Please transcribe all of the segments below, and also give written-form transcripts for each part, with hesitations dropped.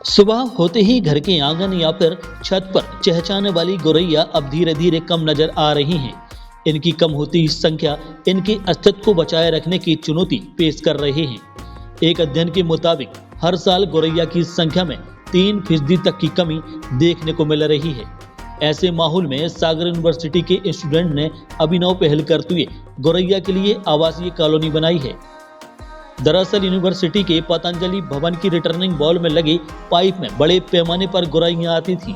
सुबह होते ही घर के आंगन या फिर छत पर चहचहाने वाली गौरैया अब धीरे धीरे कम नजर आ रही हैं। इनकी कम होती संख्या इनके अस्तित्व को बचाए रखने की चुनौती पेश कर रहे हैं। एक अध्ययन के मुताबिक हर साल गौरैया की संख्या में 3% तक की कमी देखने को मिल रही है। ऐसे माहौल में सागर यूनिवर्सिटी के स्टूडेंट ने अभिनव पहल करते हुए गौरैया के लिए आवासीय कॉलोनी बनाई है। दरअसल यूनिवर्सिटी के पतंजलि भवन की रिटर्निंग वॉल में लगे पाइप में बड़े पैमाने पर गौरैया आती थी,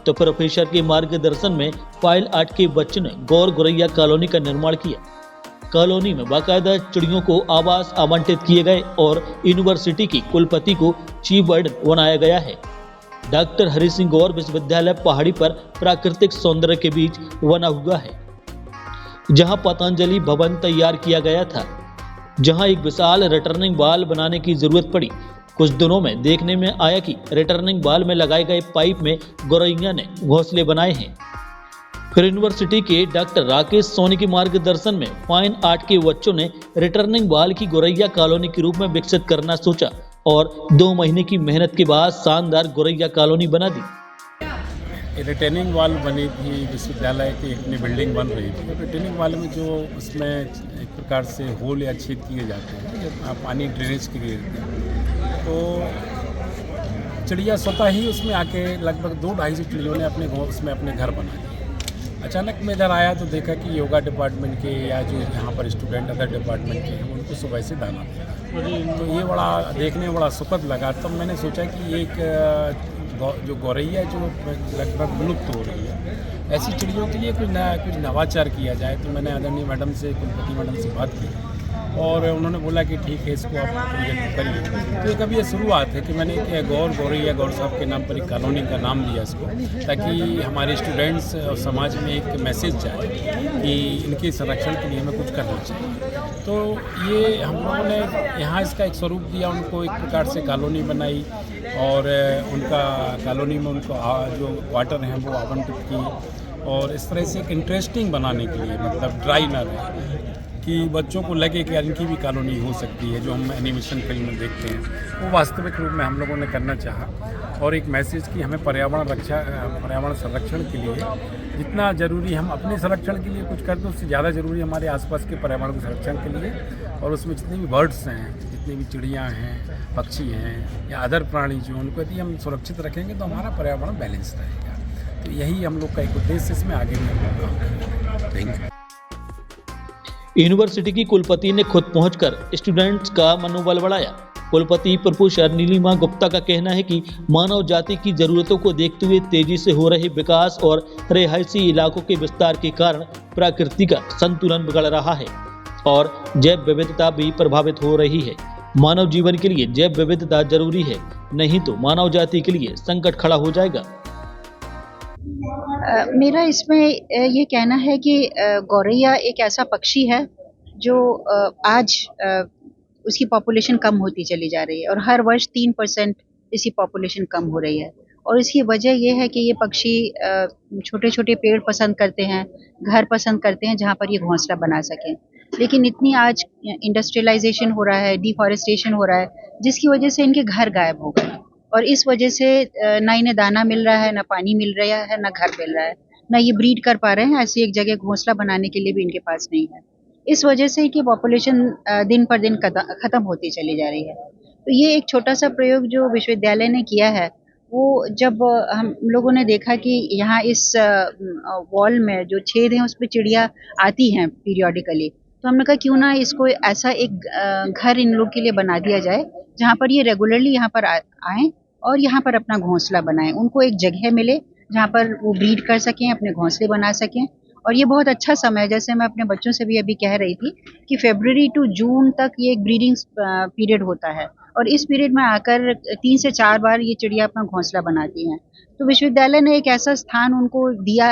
तो प्रोफेसर के मार्गदर्शन में फाइल आर्ट के बच्चों ने गौर गौरैया कॉलोनी का निर्माण किया। कॉलोनी में बाकायदा चिड़ियों को आवास आवंटित किए गए और यूनिवर्सिटी की कुलपति को चीफ बर्ड बनाया गया है। डॉक्टर हरि सिंह गौर विश्वविद्यालय पहाड़ी पर प्राकृतिक सौंदर्य के बीच बना हुआ है, जहां पतंजलि भवन तैयार किया गया था, जहां एक विशाल रिटर्निंग वॉल बनाने की जरूरत पड़ी। कुछ दिनों में देखने में आया कि रिटर्निंग वॉल में लगाए गए पाइप में गौरैया ने घोंसले बनाए हैं। फिर यूनिवर्सिटी के डॉक्टर राकेश सोनी के मार्गदर्शन में फाइन आर्ट के बच्चों ने रिटर्निंग वॉल की गौरैया कॉलोनी के रूप में विकसित करना सोचा और 2 महीने की मेहनत के बाद शानदार गौरैया कॉलोनी बना दी। रिटेनिंग वॉल बनी थी, विश्वविद्यालय की अपनी बिल्डिंग बन रही थी। रिटेनिंग वॉल में जो उसमें एक प्रकार से होल या छेद किए जाते हैं पानी ड्रेनेज के लिए, तो चिड़िया स्वतः ही उसमें आके लगभग 200-250 चिड़ियों ने उसमें अपने घर बना लिए। अचानक मैं इधर आया तो देखा कि योगा डिपार्टमेंट के या जो यहाँ पर स्टूडेंट अदर डिपार्टमेंट के हैं उनको सुबह से दाना मिला, तो ये बड़ा देखने में बड़ा सुखद लगा। तब मैंने सोचा कि एक जो गौरैया जो लगभग विलुप्त हो रही है, ऐसी चिड़ियों के लिए कुछ नवाचार किया जाए। तो मैंने आदरणीय मैडम से, कुलपति मैडम से बात की और उन्होंने बोला कि ठीक है, इसको आप प्रोजेक्ट करिए। तो एक अभी ये शुरुआत है कि मैंने एक गौरैया गौर साहब के नाम पर एक कॉलोनी का नाम दिया इसको, ताकि हमारे स्टूडेंट्स और समाज में एक मैसेज जाए कि इनके संरक्षण के लिए हमें कुछ करना चाहिए। तो ये हम लोगों ने यहाँ इसका एक स्वरूप दिया, उनको एक प्रकार से कॉलोनी बनाई और उनका कॉलोनी में उनको जो क्वार्टर हैं वो आवंटित किए और इस तरह से एक इंटरेस्टिंग बनाने के लिए, मतलब ड्राई ना रहे, कि बच्चों को लगे कि इनकी भी कॉलोनी हो सकती है। जो हम एनिमेशन फिल्म में देखते हैं वो वास्तविक रूप में हम लोगों ने करना चाहा और एक मैसेज कि हमें पर्यावरण संरक्षण के लिए जितना ज़रूरी हम अपने संरक्षण के लिए कुछ कर दो, उससे ज़्यादा ज़रूरी हमारे आसपास के पर्यावरण के संरक्षण के लिए, और उसमें जितने भी बर्ड्स हैं, जितनी भी चिड़ियाँ हैं, पक्षी हैं या अदर प्राणी जो, उनको यदि हम सुरक्षित रखेंगे तो हमारा पर्यावरण बैलेंस रहेगा। तो यही हम लोग का एक उद्देश्य, इसमें आगे भी हम लोग काम करेंगे। Thank you. यूनिवर्सिटी की कुलपति ने खुद पहुंचकर स्टूडेंट्स का मनोबल बढ़ाया। कुलपति प्रोफेसर नीलिमा गुप्ता का कहना है कि मानव जाति की जरूरतों को देखते हुए तेजी से हो रहे विकास और रिहायशी इलाकों के विस्तार के कारण प्रकृति का संतुलन बिगड़ रहा है और जैव विविधता भी प्रभावित हो रही है। मानव जीवन के लिए जैव विविधता जरूरी है, नहीं तो मानव जाति के लिए संकट खड़ा हो जाएगा। मेरा इसमें ये कहना है कि गौरैया एक ऐसा पक्षी है जो आज उसकी पॉपुलेशन कम होती चली जा रही है और हर वर्ष 3% इसकी पॉपुलेशन कम हो रही है। और इसकी वजह ये है कि ये पक्षी छोटे छोटे पेड़ पसंद करते हैं, घर पसंद करते हैं जहाँ पर ये घोंसला बना सकें। लेकिन इतनी आज इंडस्ट्रियलाइजेशन हो रहा है, डिफॉरेस्टेशन हो रहा है, जिसकी वजह से इनके घर गायब हो गए और इस वजह से ना इन्हें दाना मिल रहा है, ना पानी मिल रहा है, ना घर मिल रहा है, ना ये ब्रीड कर पा रहे हैं। ऐसी एक जगह घोंसला बनाने के लिए भी इनके पास नहीं है। इस वजह से इनकी पॉपुलेशन दिन पर दिन खत्म होती चली जा रही है। तो ये एक छोटा सा प्रयोग जो विश्वविद्यालय ने किया है, वो जब हम लोगों ने देखा कि यहाँ इस वॉल में जो छेद हैं उस पर चिड़िया आती हैं पीरियोडिकली, तो हमने कहा क्यों ना इसको ऐसा एक घर इन लोग के लिए बना दिया जाए जहाँ पर ये रेगुलरली यहाँ पर आएँ और यहाँ पर अपना घोंसला बनाएं। उनको एक जगह मिले जहाँ पर वो ब्रीड कर सकें, अपने घोंसले बना सकें। और ये बहुत अच्छा समय है, जैसे मैं अपने बच्चों से भी अभी कह रही थी कि फरवरी टू जून तक ये एक ब्रीडिंग पीरियड होता है और इस पीरियड में आकर 3 से 4 बार ये चिड़िया अपना घोंसला बनाती हैं। तो विश्वविद्यालय ने एक ऐसा स्थान उनको दिया,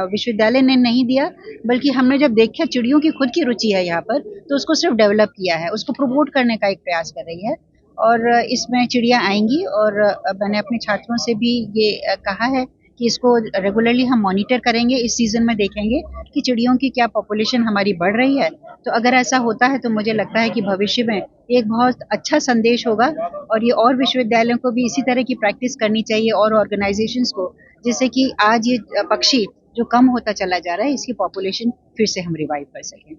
विश्वविद्यालय ने नहीं दिया बल्कि हमने जब देखा चिड़ियों की खुद की रुचि है यहाँ पर, तो उसको सिर्फ डेवलप किया है, उसको प्रमोट करने का एक प्रयास कर रही है। और इसमें चिड़िया आएंगी और मैंने अपने छात्रों से भी ये कहा है कि इसको रेगुलरली हम मॉनिटर करेंगे, इस सीजन में देखेंगे कि चिड़ियों की क्या पॉपुलेशन हमारी बढ़ रही है। तो अगर ऐसा होता है तो मुझे लगता है कि भविष्य में एक बहुत अच्छा संदेश होगा और ये और विश्वविद्यालयों को भी इसी तरह की प्रैक्टिस करनी चाहिए और ऑर्गेनाइजेशंस को, जिससे कि आज ये पक्षी जो कम होता चला जा रहा है इसकी पॉपुलेशन फिर से हम रिवाइव कर सकें।